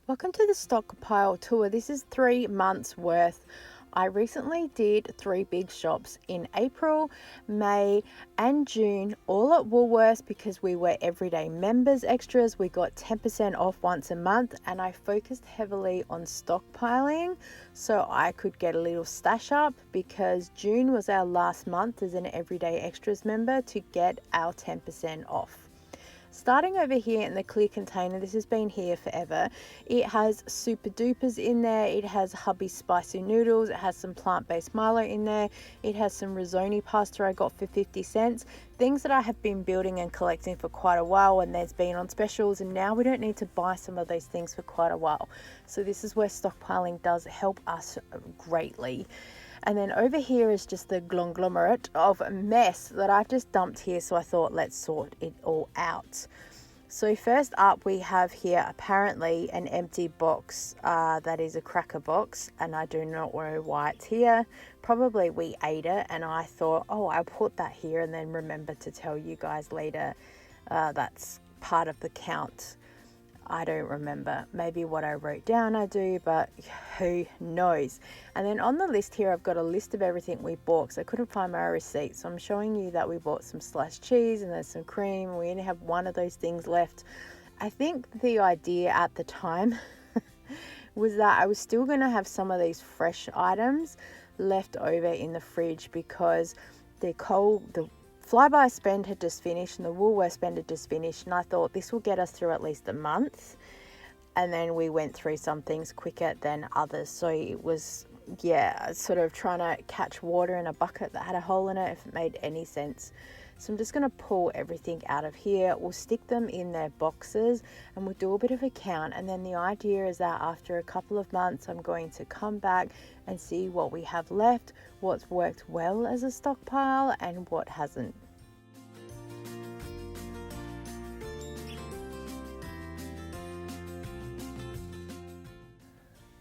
Welcome to the Stockpile tour. This is 3 months worth. I recently did 3 big shops in April, May and June, all at Woolworths because we were everyday members extras. We got 10% off once a month, and I focused heavily on stockpiling so I could get a little stash up because June was our last month as an everyday extras member to get our 10% off. Starting over here in the clear container, this has been here forever. It has super dupers in there. It has hubby spicy noodles. It has some plant-based Milo in there. It has some risotto pasta I got for 50 cents. Things that I have been building and collecting for quite a while, and there's been on specials, and now we don't need to buy some of those things for quite a while. So this is where stockpiling does help us greatly. And then over here is just the conglomerate of mess that I've just dumped here. So I thought, let's sort it all out. So first up, we have here apparently an empty box that is a cracker box, and I do not know why it's here. Probably we ate it, and I thought, oh, I'll put that here and then remember to tell you guys later that's part of the count. I don't remember. Maybe what I wrote down I do, but who knows. And then on the list here, I've got a list of everything we bought because I couldn't find my receipt. So I'm showing you that we bought some sliced cheese and there's some cream. We only have one of those things left. I think the idea at the time was that I was still going to have some of these fresh items left over in the fridge because the Flybuys spend had just finished and the Woolworths spend had just finished, and I thought this will get us through at least a month. And then we went through some things quicker than others, so it was sort of trying to catch water in a bucket that had a hole in it, if it made any sense. So I'm just going to pull everything out of here. We'll stick them in their boxes and we'll do a bit of a count. And then the idea is that after a couple of months, I'm going to come back and see what we have left, what's worked well as a stockpile and what hasn't.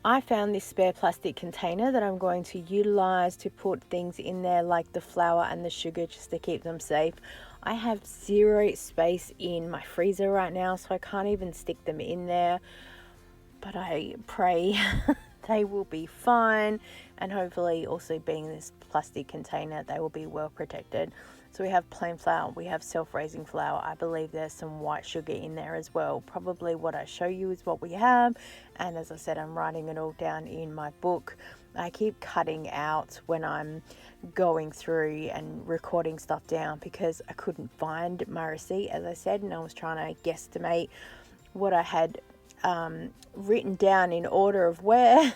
I found this spare plastic container that I'm going to utilize to put things in there like the flour and the sugar just to keep them safe. I have zero space in my freezer right now, so I can't even stick them in there, but I pray they will be fine, and hopefully also being this plastic container they will be well protected. So we have plain flour, we have self-raising flour. I believe there's some white sugar in there as well. Probably what I show you is what we have, and as I said, I'm writing it all down in my book. I keep cutting out when I'm going through and recording stuff down because I couldn't find my receipt, as I said, and I was trying to guesstimate what I had written down in order of where.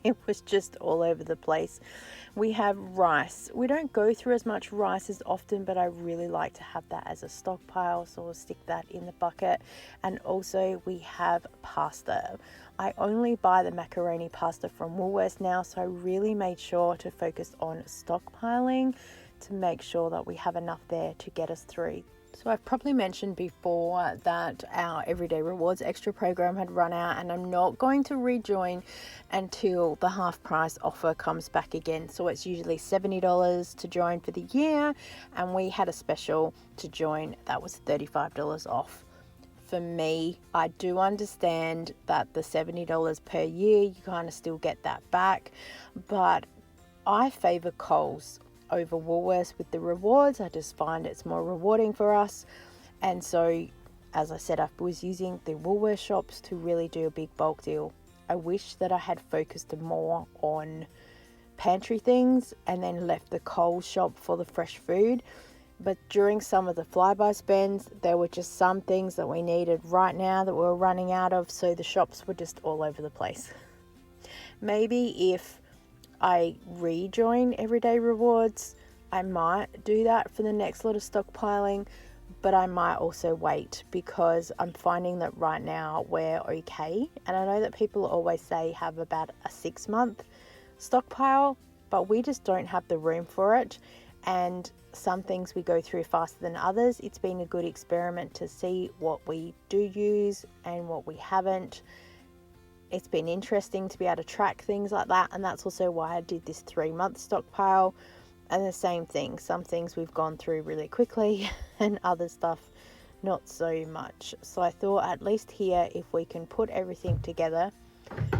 It was just all over the place. We have rice. We don't go through as much rice as often, but I really like to have that as a stockpile, so we'll stick that in the bucket. And also we have pasta. I only buy the macaroni pasta from Woolworths now, so I really made sure to focus on stockpiling to make sure that we have enough there to get us through. So I've probably mentioned before that our Everyday Rewards Extra program had run out, and I'm not going to rejoin until the half price offer comes back again. So it's usually $70 to join for the year, and we had a special to join that was $35 off. For me, I do understand that the $70 per year, you kind of still get that back, but I favour Coles over Woolworths with the rewards. I just find it's more rewarding for us. And so, as I said, I was using the Woolworths shops to really do a big bulk deal. I wish that I had focused more on pantry things and then left the Coles shop for the fresh food. But during some of the Flybuy spends, there were just some things that we needed right now that we were running out of, so the shops were just all over the place. Maybe if I rejoin Everyday Rewards, I might do that for the next lot of stockpiling, but I might also wait because I'm finding that right now we're okay. And I know that people always say have about a 6-month stockpile, but we just don't have the room for it. And some things we go through faster than others. It's been a good experiment to see what we do use and what we haven't. It's been interesting to be able to track things like that, and that's also why I did this 3-month stockpile. And the same thing, some things we've gone through really quickly and other stuff not so much. So I thought at least here, if we can put everything together,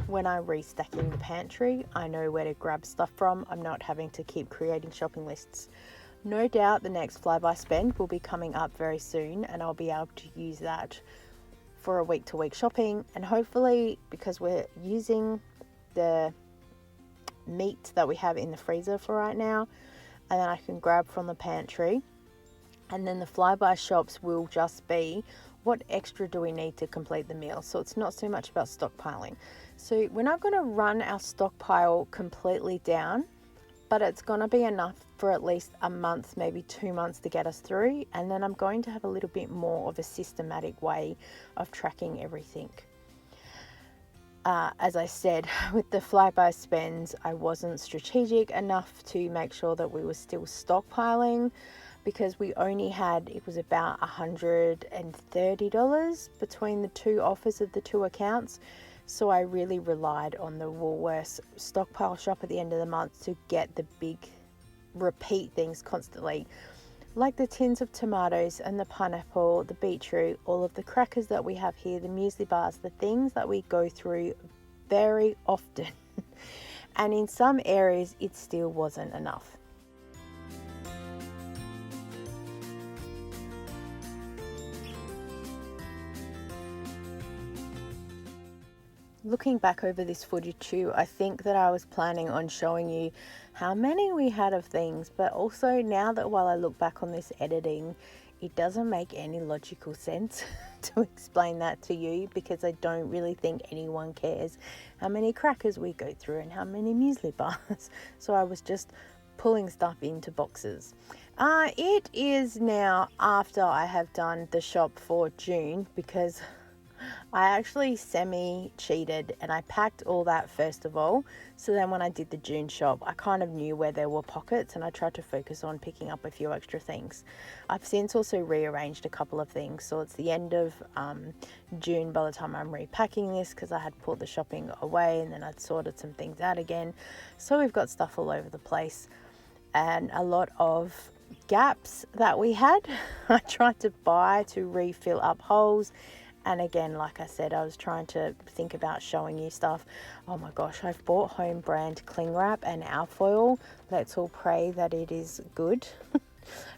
when I'm restacking the pantry, I know where to grab stuff from. I'm not having to keep creating shopping lists. No doubt the next flyby spend will be coming up very soon, and I'll be able to use that for a week-to-week shopping. And hopefully, because we're using the meat that we have in the freezer for right now, and then I can grab from the pantry, and then the flyby shops will just be what extra do we need to complete the meal. So it's not so much about stockpiling. So we're not going to run our stockpile completely down, but it's going to be enough for at least a month, maybe 2 months to get us through. And then I'm going to have a little bit more of a systematic way of tracking everything. As I said, with the flyby spends, I wasn't strategic enough to make sure that we were still stockpiling, because we only had, it was about $130 between the two offers of the two accounts. So I really relied on the Woolworths stockpile shop at the end of the month to get the big repeat things constantly, like the tins of tomatoes and the pineapple, the beetroot, all of the crackers that we have here, the muesli bars, the things that we go through very often. And in some areas it still wasn't enough. Looking back over this footage too, I think that I was planning on showing you how many we had of things, but also now that while I look back on this editing, it doesn't make any logical sense to explain that to you, because I don't really think anyone cares how many crackers we go through and how many muesli bars. So I was just pulling stuff into boxes. It is now after I have done the shop for June, because I actually semi-cheated and I packed all that first of all. So then when I did the June shop, I kind of knew where there were pockets and I tried to focus on picking up a few extra things. I've since also rearranged a couple of things. So it's the end of June by the time I'm repacking this, because I had put the shopping away and then I'd sorted some things out again. So we've got stuff all over the place and a lot of gaps that we had. I tried to buy to refill up holes. And again, like I said, I was trying to think about showing you stuff. Oh my gosh, I've bought home brand cling wrap and alfoil. Let's all pray that it is good.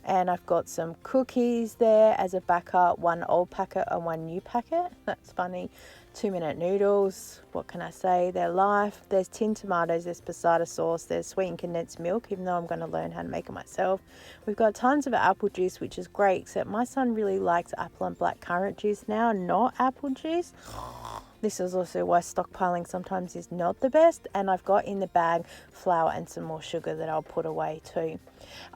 And I've got some cookies there as a backup, one old packet and one new packet. That's funny. 2-minute noodles, what can I say? They're life. There's tin tomatoes, there's passata sauce, there's sweetened condensed milk, even though I'm going to learn how to make it myself. We've got tons of apple juice, which is great, except my son really likes apple and black currant juice now, not apple juice. This is also why stockpiling sometimes is not the best. And I've got in the bag flour and some more sugar that I'll put away too.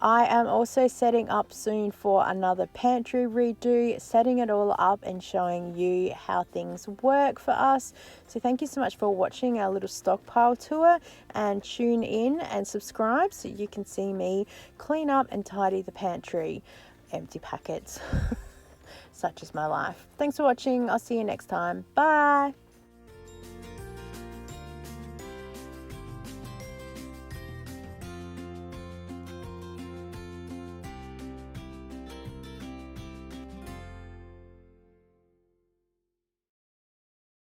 I am also setting up soon for another pantry redo, setting it all up and showing you how things work for us. So thank you so much for watching our little stockpile tour, and tune in and subscribe so you can see me clean up and tidy the pantry. Empty packets. Such is my life. Thanks for watching. I'll see you next time. Bye.